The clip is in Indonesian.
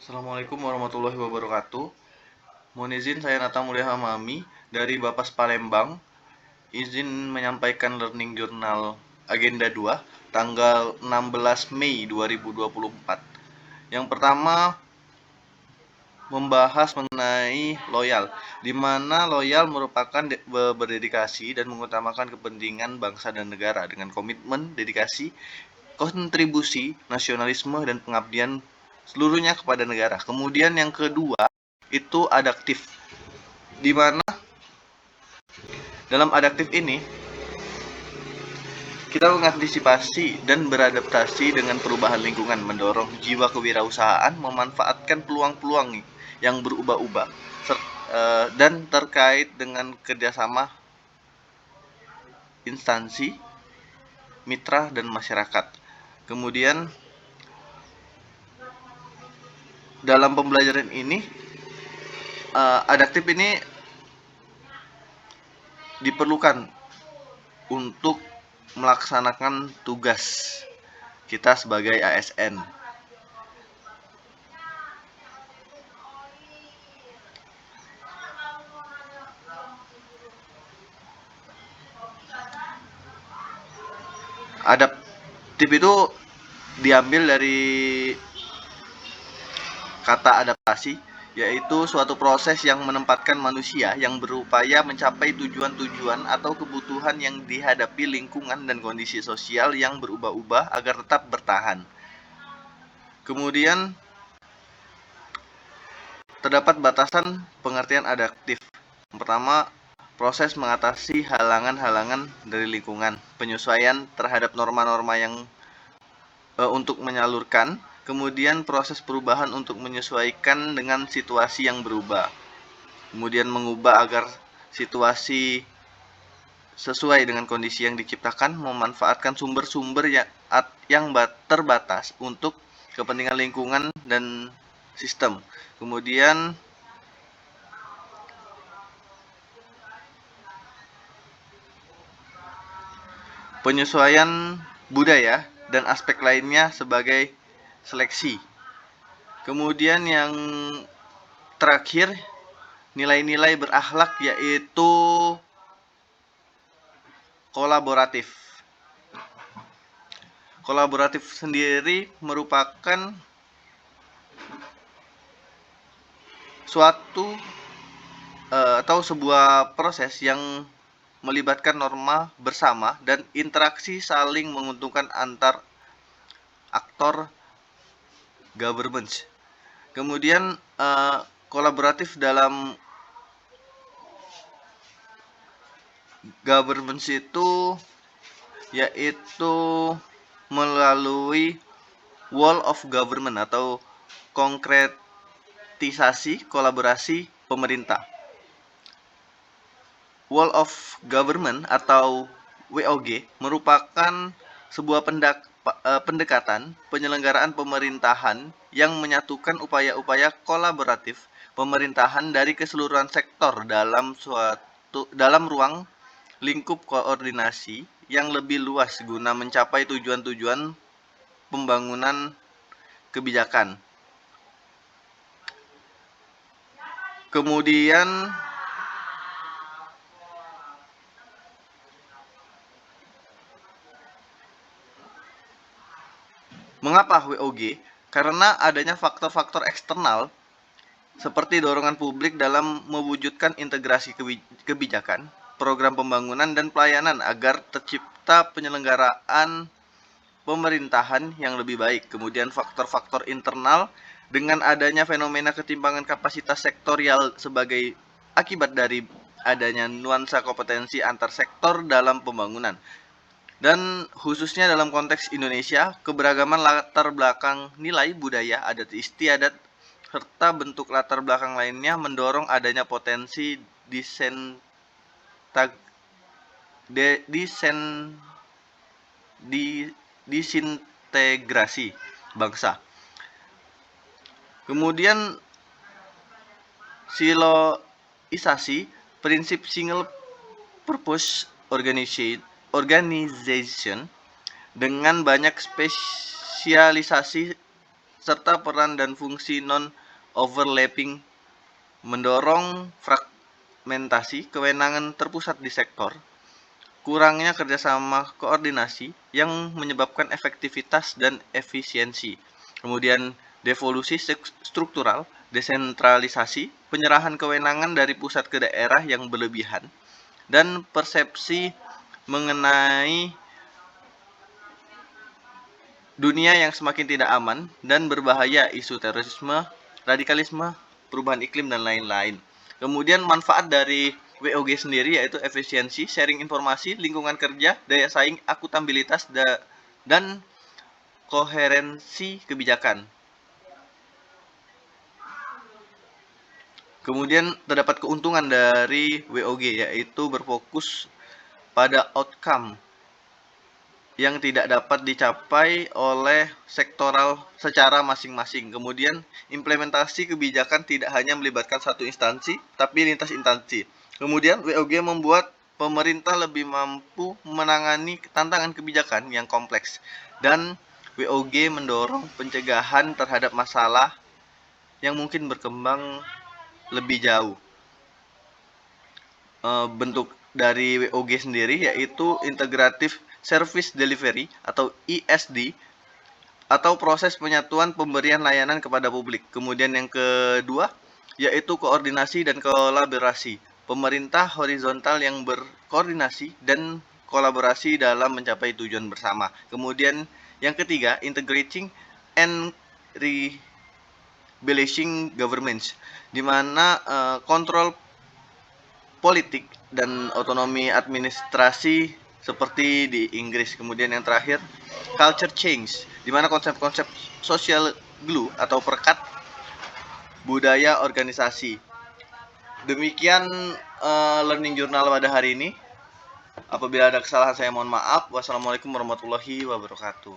Assalamualaikum warahmatullahi wabarakatuh. Mohon izin, saya Nata Mulia Hamami dari Bapas Palembang. Izin menyampaikan Learning Journal Agenda 2 tanggal 16 Mei 2024. Yang pertama, membahas mengenai loyal, di mana loyal merupakan berdedikasi dan mengutamakan kepentingan bangsa dan negara dengan komitmen, dedikasi, kontribusi, nasionalisme, dan pengabdian seluruhnya kepada negara. Kemudian yang kedua itu adaptif, di mana dalam adaptif ini kita mengantisipasi dan beradaptasi dengan perubahan lingkungan, mendorong jiwa kewirausahaan, memanfaatkan peluang-peluang yang berubah-ubah, dan terkait dengan kerjasama instansi, mitra, dan masyarakat. Kemudian dalam pembelajaran ini, adaptif ini diperlukan untuk melaksanakan tugas kita sebagai ASN. Adaptif itu diambil dari kata adaptasi, yaitu suatu proses yang menempatkan manusia yang berupaya mencapai tujuan-tujuan atau kebutuhan yang dihadapi lingkungan dan kondisi sosial yang berubah-ubah agar tetap bertahan. Kemudian terdapat batasan pengertian adaptif. Yang pertama, proses mengatasi halangan-halangan dari lingkungan, penyesuaian terhadap norma-norma yang untuk menyalurkan, kemudian proses perubahan untuk menyesuaikan dengan situasi yang berubah, kemudian mengubah agar situasi sesuai dengan kondisi yang diciptakan, memanfaatkan sumber-sumber yang terbatas untuk kepentingan lingkungan dan sistem. Kemudian penyesuaian budaya dan aspek lainnya sebagai seleksi. Kemudian yang terakhir, nilai-nilai berakhlak, yaitu kolaboratif. Kolaboratif sendiri merupakan suatu atau sebuah proses yang melibatkan norma bersama dan interaksi saling menguntungkan antar aktor governance. Kemudian kolaboratif dalam governance itu yaitu melalui wall of government atau konkretisasi kolaborasi pemerintah. Wall of Government atau WOG merupakan sebuah pendekatan penyelenggaraan pemerintahan yang menyatukan upaya-upaya kolaboratif pemerintahan dari keseluruhan sektor dalam ruang lingkup koordinasi yang lebih luas guna mencapai tujuan-tujuan pembangunan kebijakan. Kemudian mengapa WOG? Karena adanya faktor-faktor eksternal seperti dorongan publik dalam mewujudkan integrasi kebijakan, program pembangunan, dan pelayanan agar tercipta penyelenggaraan pemerintahan yang lebih baik. Kemudian faktor-faktor internal dengan adanya fenomena ketimpangan kapasitas sektorial sebagai akibat dari adanya nuansa kompetensi antar sektor dalam pembangunan. Dan khususnya dalam konteks Indonesia, keberagaman latar belakang nilai budaya, adat istiadat, serta bentuk latar belakang lainnya mendorong adanya potensi disintegrasi bangsa. Kemudian siloisasi, prinsip single purpose organization dengan banyak spesialisasi serta peran dan fungsi non-overlapping, mendorong fragmentasi kewenangan terpusat di sektor, kurangnya kerjasama koordinasi yang menyebabkan efektivitas dan efisiensi. Kemudian devolusi struktural, desentralisasi, penyerahan kewenangan dari pusat ke daerah yang berlebihan, dan persepsi mengenai dunia yang semakin tidak aman dan berbahaya, isu terorisme, radikalisme, perubahan iklim, dan lain-lain. Kemudian manfaat dari WOG sendiri yaitu efisiensi, sharing informasi, lingkungan kerja, daya saing, akuntabilitas, dan koherensi kebijakan. Kemudian terdapat keuntungan dari WOG yaitu berfokus pada outcome yang tidak dapat dicapai oleh sektoral secara masing-masing. Kemudian implementasi kebijakan tidak hanya melibatkan satu instansi, tapi lintas instansi. Kemudian WOG membuat pemerintah lebih mampu menangani tantangan kebijakan yang kompleks, dan WOG mendorong pencegahan terhadap masalah yang mungkin berkembang lebih jauh. Bentuk dari WOG sendiri yaitu Integrative Service Delivery atau ISD, atau proses penyatuan pemberian layanan kepada publik. Kemudian yang kedua yaitu koordinasi dan kolaborasi. Pemerintah horizontal yang berkoordinasi dan kolaborasi dalam mencapai tujuan bersama. Kemudian yang ketiga, integrating and rebalancing governments, di mana kontrol politik dan otonomi administrasi seperti di Inggris. Kemudian yang terakhir, culture change, di mana konsep-konsep social glue atau perekat budaya organisasi. Demikian learning journal pada hari ini. Apabila ada kesalahan saya mohon maaf. Wassalamualaikum warahmatullahi wabarakatuh.